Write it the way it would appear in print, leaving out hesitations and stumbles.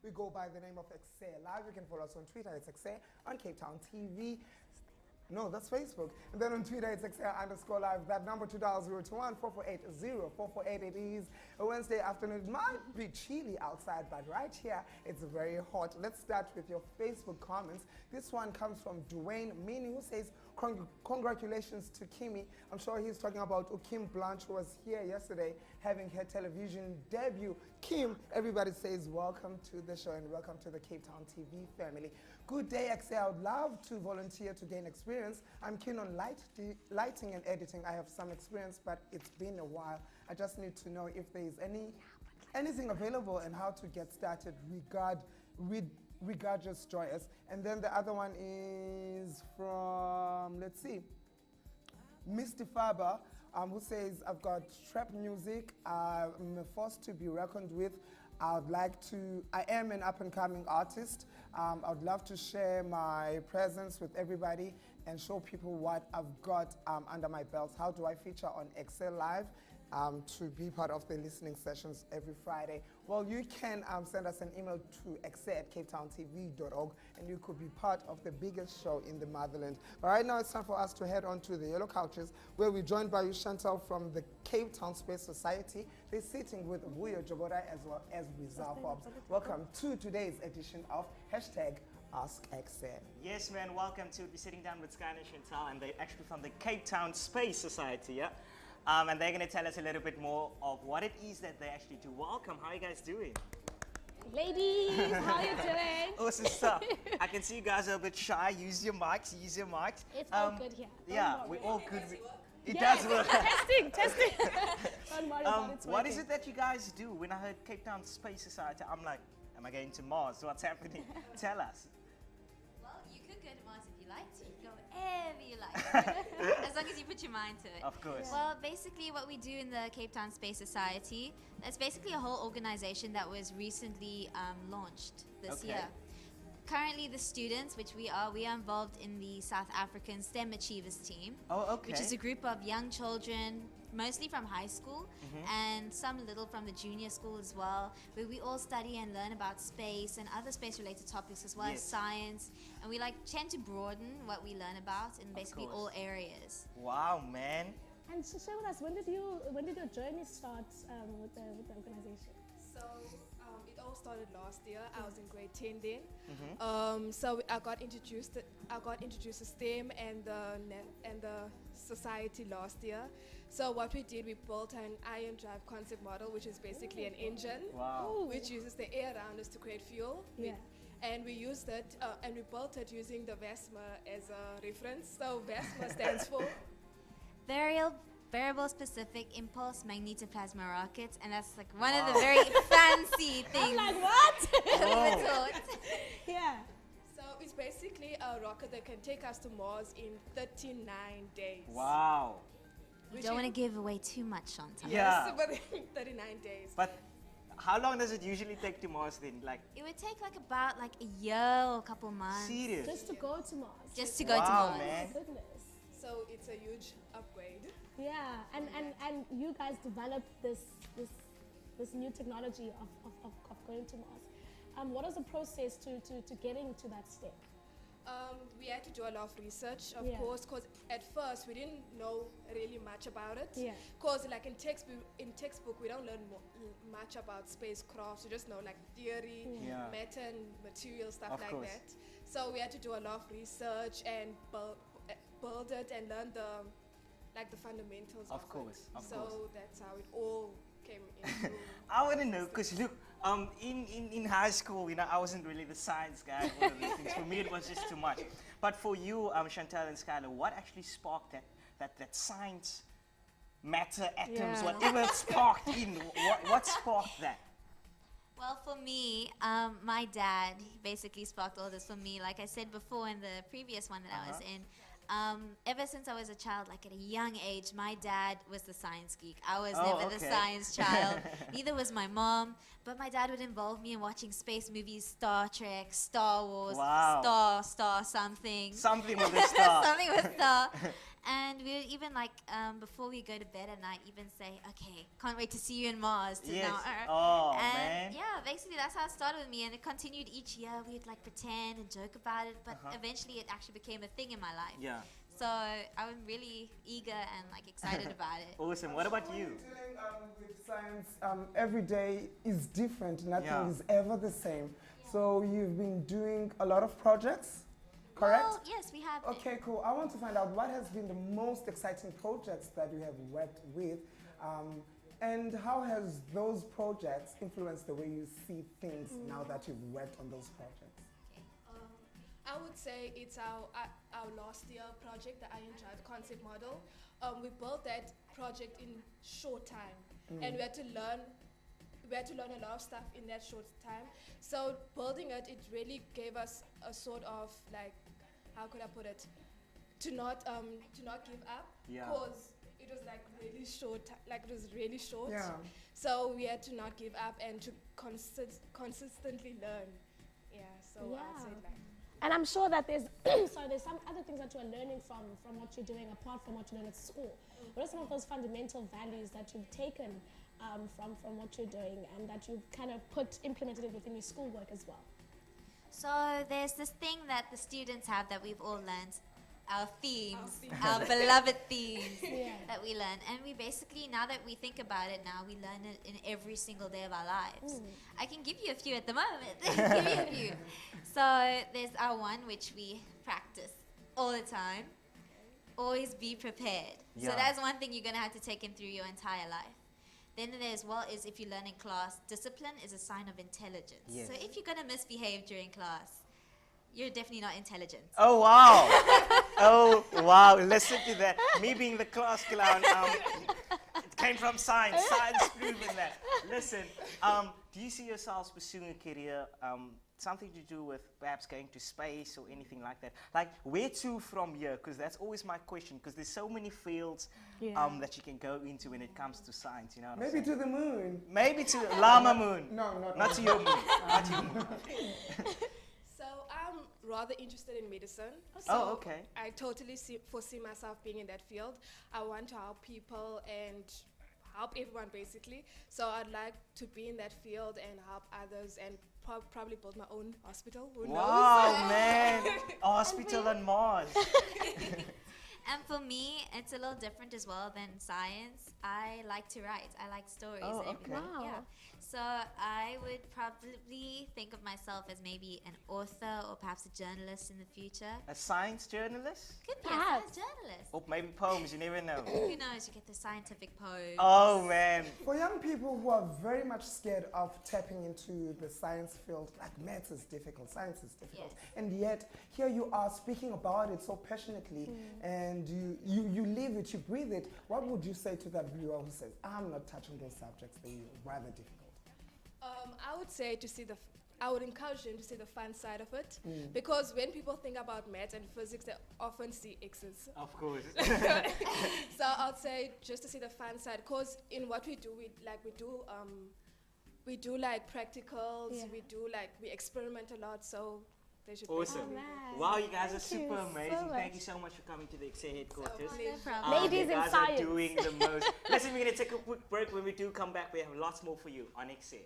We go by the name of Excel Live. You can follow us on Twitter. It's Excel on Cape Town TV. No, that's Facebook. And then on Twitter, it's Excel_Live. That number 2021-4480-4488. It is a Wednesday afternoon. It might be chilly outside, but right here, it's very hot. Let's start with your Facebook comments. This one comes from Dwayne Mini, who says, congratulations to Kimmy. I'm sure he's talking about Kim Blanche, who was here yesterday having her television debut. Kim, everybody says welcome to the show and welcome to the Cape Town TV family. Good day, Excel. I would love to volunteer to gain experience. I'm keen on lighting and editing. I have some experience, but it's been a while. I just need to know if there is anything available and how to get started. Regardless, joyous. And then the other one is from, let's see, Mr. Faber, who says, I've got trap music. I'm a force to be reckoned with. I am an up-and-coming artist. I would love to share my presence with everybody and show people what I've got under my belt. How do I feature on Excel Live to be part of the listening sessions every Friday? Well, you can send us an email to excel@capetowntv.org and you could be part of the biggest show in the motherland. But right now it's time for us to head on to the Yellow Couches, where we're joined by Chantal from the Cape Town Space Society. They're sitting with Vuyo, Jobodo, as well as Rezah, Forbes. Welcome to today's edition of #AskExcel. Yes, man, welcome to be sitting down with Skylar and Chantal, and they're actually from the Cape Town Space Society, yeah? And they're going to tell us a little bit more of what it is that they actually do. Welcome, how are you guys doing? Ladies, how are you doing? Awesome stuff. I can see you guys are a bit shy. Use your mics, use your mics. It's all good here. Yeah, we're all good. It Yes. does work. testing. Don't worry about it, it's What is working. it that you guys do? When I heard Cape Town Space Society, I'm like, am I going to Mars? What's happening? Tell us. Well, you could go to Mars if you like to. You can go wherever you like, as long as you put your mind to it. Of course. Well, basically what we do in the Cape Town Space Society, it's basically a whole organization that was recently launched this year. Currently the students, which we are involved in the South African STEM Achievers team. Oh, okay. Which is a group of young children, mostly from high school, and some little from the junior school as well, where we all study and learn about space and other space-related topics as well as science, and we tend to broaden what we learn about in basically all areas. Wow, man. And so share with us, when did your journey start with the organization? So it all started last year. I was in grade 10 then. So I got introduced to STEM and the society last year. So what we did, we built an ion drive concept model, which is basically an engine, which uses the air around us to create fuel. Yeah. And we used it, and we built it using the VESMA as a reference. So VESMA stands for Variable Specific Impulse Magnetoplasma Rockets, and that's one of the very fancy things. I'm like, what? we're taught. Yeah. So it's basically a rocket that can take us to Mars in 39 days. Wow. You don't want to give away too much, Chantal. Yeah. Yes, but 39 days. But how long does it usually take to Mars then? Like, It would take about a year or a couple months. serious? Just to go to Mars. Just to go to Wow, Mars. man. Oh, goodness. So it's a huge upgrade. Yeah, and you guys developed this new technology of going to Mars. What was the process to getting to that step? We had to do a lot of research, of Yeah. course, because at first we didn't know really much about it. Yeah. Because in textbook we don't learn much about spacecrafts. We just know theory, matter and material stuff Of like course. that. So we had to do a lot of research and build it and learn the fundamentals of course, it. of So course. that's how it all came into. I want to know, because look, in high school, I wasn't really the science guy. All of these things. For me, it was just too much. But for you, Chantal and Skylar, what actually sparked that science, matter, atoms, Yeah. whatever sparked in? What sparked that? Well, for me, my dad basically sparked all this for me. Like I said before in the previous one that I was in, ever since I was a child, at a young age, my dad was the science geek. I was never the science child. Neither was my mom. But my dad would involve me in watching space movies, Star Trek, Star Wars, Wow. Star something. Something with a star. Something with Star. And we would even like, before we go to bed at night, even say, okay, can't wait to see you in Mars. Yes. Now, Oh, and man. yeah, basically that's how it started with me, and it continued each year. We'd like pretend and joke about it, but eventually it actually became a thing in my life. Yeah. So I'm really eager and like excited about it. Awesome. What about you? Dealing with science, every day is different. Nothing Yeah. is ever the same. So you've been doing a lot of projects, correct? Well, yes, we have. Okay, cool. I want to find out what has been the most exciting projects that you have worked with, and how has those projects influenced the way you see things now that you've worked on those projects? I would say it's our last year project, the Iron Drive concept model. We built that project in short time, and we had to learn a lot of stuff in that short time. So building it, it really gave us a sort of like, how could I put it, to not give up, Yeah. because it was like really short, like it was really short. Yeah. So we had to not give up and to consistently learn. Yeah. So Yeah. I'd say like. And I'm sure that there's there's some other things that you're learning from what you're doing apart from what you learn at school. What are some of those fundamental values that you've taken from what you're doing and that you've kind of implemented it within your schoolwork as well? So there's this thing that the students have that we've all learned, our themes, themes. our beloved themes Yeah. that we learn. And we basically, now that we think about it now, we learn it in every single day of our lives. I can give you a few at the moment. Give you a few. So there's our one, which we practice all the time. Always be prepared. Yeah. So that's one thing you're going to have to take in through your entire life. Then there's, well, is if you learn in class, discipline is a sign of intelligence. Yes. So if you're going to misbehave during class, you're definitely not intelligent. Oh, wow. Oh, wow. Listen to that. Me being the class clown, it came from science. Science proven that. Listen, do you see yourselves pursuing a career, something to do with perhaps going to space or anything like that? Like, where to from here? Because that's always my question, because there's so many fields that you can go into when it comes to science, you know what I'm Maybe saying? to the moon. Maybe to Llama moon. No, Not to your moon. Not to your moon. So I'm rather interested in medicine. Oh, So okay. I totally foresee myself being in that field. I want to help people and help everyone basically. So I'd like to be in that field and help others and probably build my own hospital. Who knows? Wow, man. A hospital on Mars. And for me, it's a little different as well than science. I like to write. I like stories. Oh, and okay. everything. Wow. Yeah. So I would probably think of myself as maybe an author or perhaps a journalist in the future. A science journalist? Could be a Perhaps. science journalist. Or maybe poems, you never know. Who knows? You get the scientific poems. Oh, man. For young people who are very much scared of tapping into the science field, like maths is difficult, science is difficult, Yes. and yet here you are speaking about it so passionately, and you live it, you breathe it. What would you say to that viewer who says, I'm not touching those subjects, they're rather difficult? I would say I would encourage them to see the fun side of it, because when people think about maths and physics, they often see X's. Of course. So I'd say just to see the fun side, because in what we do, we do like practicals, Yeah. we experiment a lot, so they should. Awesome. Oh, man. Wow, you guys are Thank you super so amazing. Thank much. you so much for coming to the XA headquarters. No problem. Ladies you in guys science. are doing the most. Listen, we're going to take a quick break. When we do come back, we have lots more for you on XA.